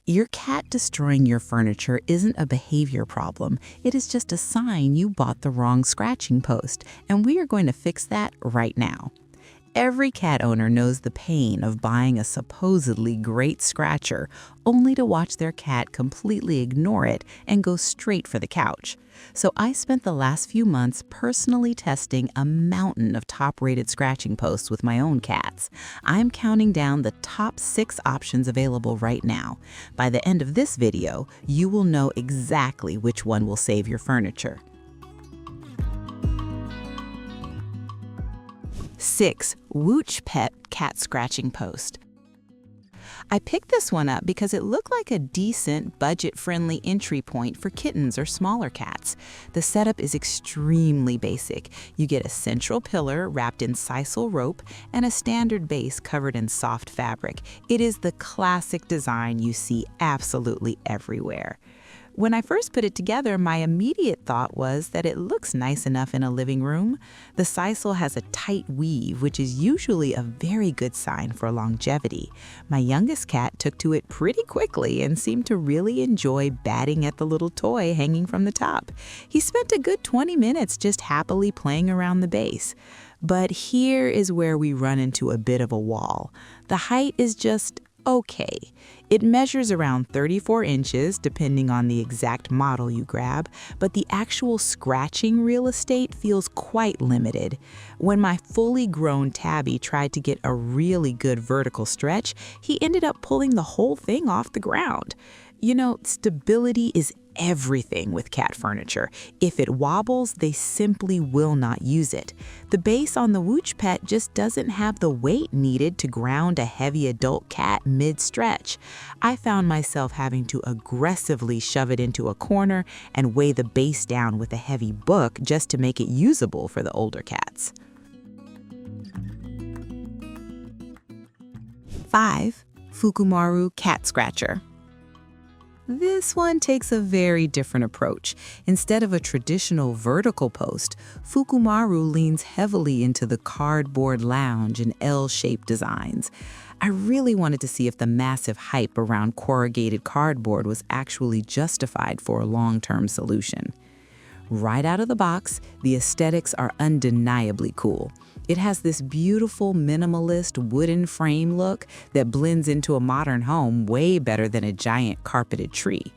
Your cat destroying your furniture isn't a behavior problem. It is just a sign you bought the wrong scratching post, and we are going to fix that right now. Every cat owner knows the pain of buying a supposedly great scratcher only to watch their cat completely ignore it and go straight for the couch. So I spent the last few months personally testing a mountain of top-rated scratching posts with my own cats. I'm counting down the top 6 options available right now. By the end of this video, you will know exactly which one will save your furniture. 6. Woochpet Cat Scratching Post. I picked this one up because it looked like a decent, budget-friendly entry point for kittens or smaller cats. The setup is extremely basic. You get a central pillar wrapped in sisal rope and a standard base covered in soft fabric. It is the classic design you see absolutely everywhere. When I first put it together, my immediate thought was that it looks nice enough in a living room. The sisal has a tight weave, which is usually a very good sign for longevity. My youngest cat took to it pretty quickly and seemed to really enjoy batting at the little toy hanging from the top. He spent a good 20 minutes just happily playing around the base. But here is where we run into a bit of a wall. The height is just okay. It measures around 34 inches, depending on the exact model you grab, but the actual scratching real estate feels quite limited. When my fully grown tabby tried to get a really good vertical stretch, he ended up pulling the whole thing off the ground. You know, stability is everything with cat furniture. If it wobbles, they simply will not use it. The base on the Woochpet just doesn't have the weight needed to ground a heavy adult cat mid-stretch. I found myself having to aggressively shove it into a corner and weigh the base down with a heavy book just to make it usable for the older cats. 5. Fukumaru Cat Scratcher. This one takes a very different approach. Instead of a traditional vertical post, Fukumaru leans heavily into the cardboard lounge and L-shaped designs. I really wanted to see if the massive hype around corrugated cardboard was actually justified for a long-term solution. Right out of the box, the aesthetics are undeniably cool. It has this beautiful minimalist wooden frame look that blends into a modern home way better than a giant carpeted tree.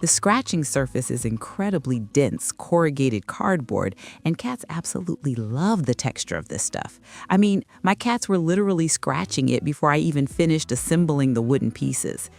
The scratching surface is incredibly dense, corrugated cardboard, and cats absolutely love the texture of this stuff. I mean, my cats were literally scratching it before I even finished assembling the wooden pieces.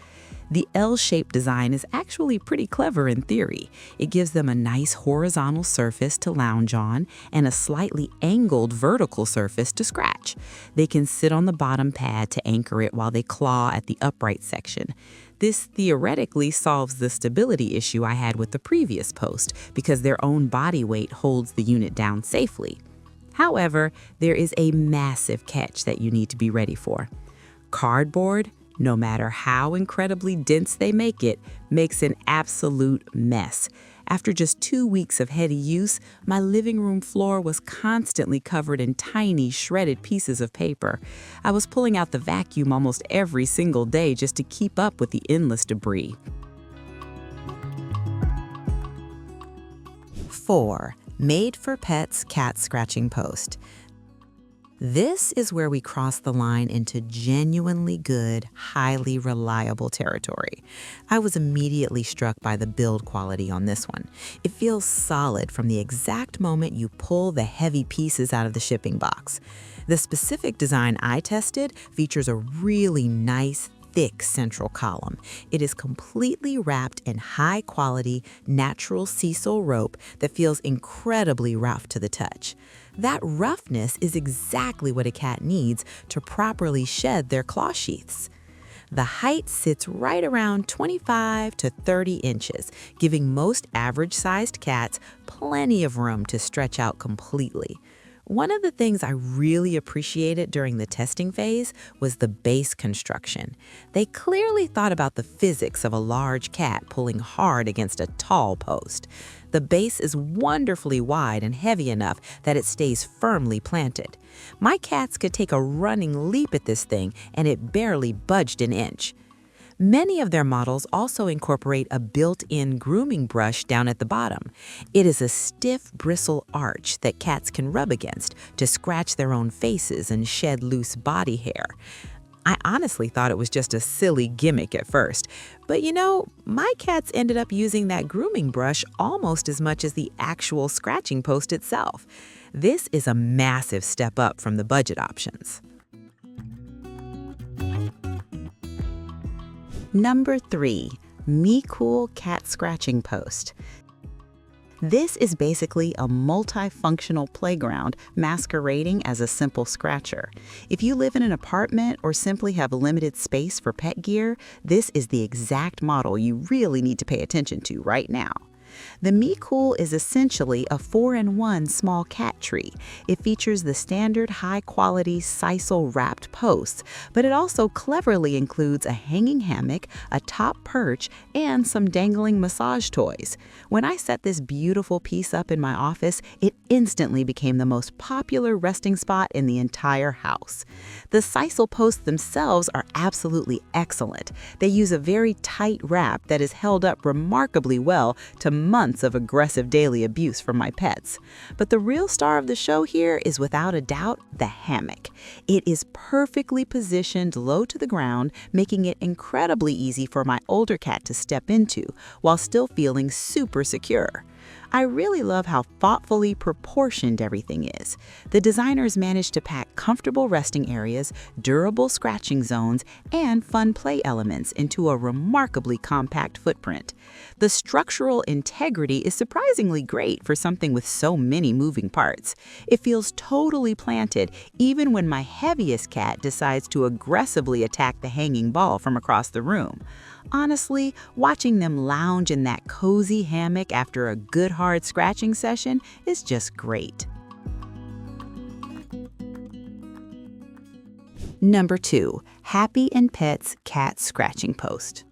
The L-shaped design is actually pretty clever in theory. It gives them a nice horizontal surface to lounge on and a slightly angled vertical surface to scratch. They can sit on the bottom pad to anchor it while they claw at the upright section. This theoretically solves the stability issue I had with the previous post because their own body weight holds the unit down safely. However, there is a massive catch that you need to be ready for. Cardboard, no matter how incredibly dense they make it, makes an absolute mess. After just 2 weeks of heady use, my living room floor was constantly covered in tiny, shredded pieces of paper. I was pulling out the vacuum almost every single day just to keep up with the endless debris. 4. Made for Pets Cat Scratching Post. This is where we cross the line into genuinely good, highly reliable territory. I was immediately struck by the build quality on this one. It feels solid from the exact moment you pull the heavy pieces out of the shipping box. The specific design I tested features a really nice, thick central column. It is completely wrapped in high-quality, natural sisal rope that feels incredibly rough to the touch. That roughness is exactly what a cat needs to properly shed their claw sheaths. The height sits right around 25 to 30 inches, giving most average-sized cats plenty of room to stretch out completely. One of the things I really appreciated during the testing phase was the base construction. They clearly thought about the physics of a large cat pulling hard against a tall post. The base is wonderfully wide and heavy enough that it stays firmly planted. My cats could take a running leap at this thing and it barely budged an inch. Many of their models also incorporate a built-in grooming brush down at the bottom. It is a stiff bristle arch that cats can rub against to scratch their own faces and shed loose body hair. I honestly thought it was just a silly gimmick at first, but my cats ended up using that grooming brush almost as much as the actual scratching post itself. This is a massive step up from the budget options. Number 3, Mecool Cat Scratching Post. This is basically a multifunctional playground masquerading as a simple scratcher. If you live in an apartment or simply have limited space for pet gear, this is the exact model you really need to pay attention to right now. The Mecool is essentially a 4-in-1 small cat tree. It features the standard high-quality sisal-wrapped posts, but it also cleverly includes a hanging hammock, a top perch, and some dangling massage toys. When I set this beautiful piece up in my office, it instantly became the most popular resting spot in the entire house. The sisal posts themselves are absolutely excellent. They use a very tight wrap that is held up remarkably well to months of aggressive daily abuse from my pets. But the real star of the show here is without a doubt the hammock. It is perfectly positioned low to the ground, making it incredibly easy for my older cat to step into while still feeling super secure. I really love how thoughtfully proportioned everything is. The designers managed to pack comfortable resting areas, durable scratching zones, and fun play elements into a remarkably compact footprint. The structural integrity is surprisingly great for something with so many moving parts. It feels totally planted even when my heaviest cat decides to aggressively attack the hanging ball from across the room. Honestly, watching them lounge in that cozy hammock after a good hard scratching session is just great. Number 2, Happi and Pet's Cat Scratching Post.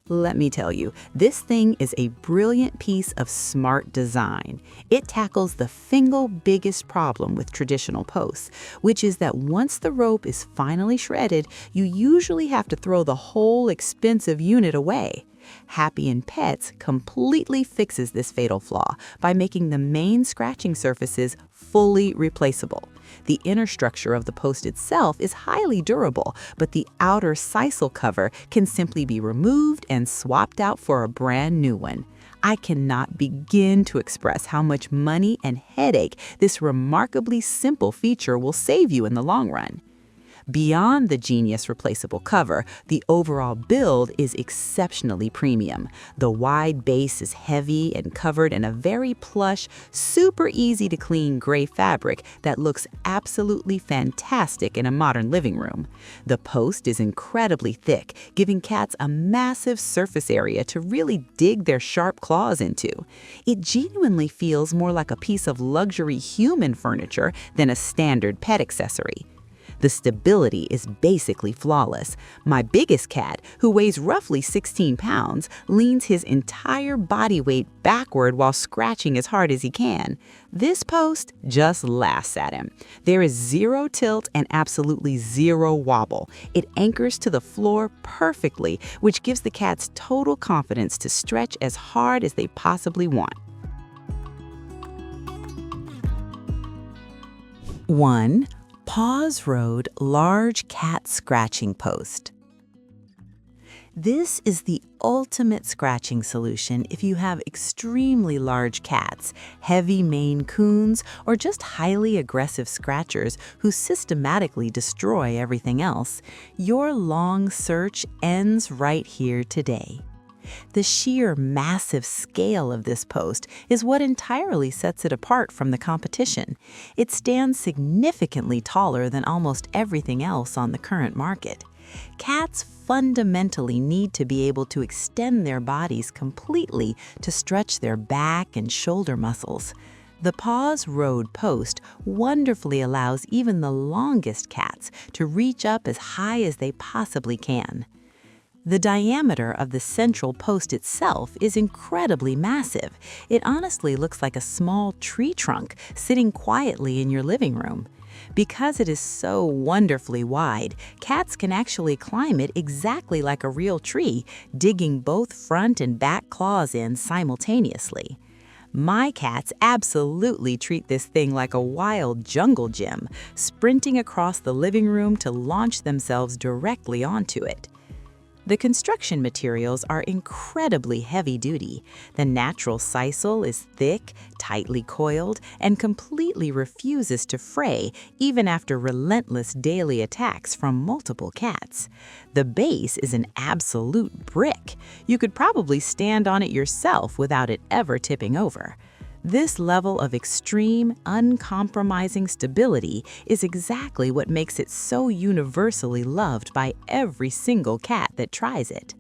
Let me tell you, this thing is a brilliant piece of smart design. It tackles the single biggest problem with traditional posts, which is that once the rope is finally shredded, you usually have to throw the whole expensive unit away. Happi and Pets completely fixes this fatal flaw by making the main scratching surfaces fully replaceable. The inner structure of the post itself is highly durable, but the outer sisal cover can simply be removed and swapped out for a brand new one. I cannot begin to express how much money and headache this remarkably simple feature will save you in the long run. Beyond the genius replaceable cover, the overall build is exceptionally premium. The wide base is heavy and covered in a very plush, super easy to clean gray fabric that looks absolutely fantastic in a modern living room. The post is incredibly thick, giving cats a massive surface area to really dig their sharp claws into. It genuinely feels more like a piece of luxury human furniture than a standard pet accessory. The stability is basically flawless. My biggest cat, who weighs roughly 16 pounds, leans his entire body weight backward while scratching as hard as he can. This post just laughs at him. There is zero tilt and absolutely zero wobble. It anchors to the floor perfectly, which gives the cats total confidence to stretch as hard as they possibly want. 1. Pawz Road Large Cat Scratching Post. This is the ultimate scratching solution if you have extremely large cats, heavy Maine Coons, or just highly aggressive scratchers who systematically destroy everything else. Your long search ends right here today. The sheer massive scale of this post is what entirely sets it apart from the competition. It stands significantly taller than almost everything else on the current market. Cats fundamentally need to be able to extend their bodies completely to stretch their back and shoulder muscles. The Pawz Road post wonderfully allows even the longest cats to reach up as high as they possibly can. The diameter of the central post itself is incredibly massive. It honestly looks like a small tree trunk sitting quietly in your living room. Because it is so wonderfully wide, cats can actually climb it exactly like a real tree, digging both front and back claws in simultaneously. My cats absolutely treat this thing like a wild jungle gym, sprinting across the living room to launch themselves directly onto it. The construction materials are incredibly heavy-duty. The natural sisal is thick, tightly coiled, and completely refuses to fray even after relentless daily attacks from multiple cats. The base is an absolute brick. You could probably stand on it yourself without it ever tipping over. This level of extreme, uncompromising stability is exactly what makes it so universally loved by every single cat that tries it.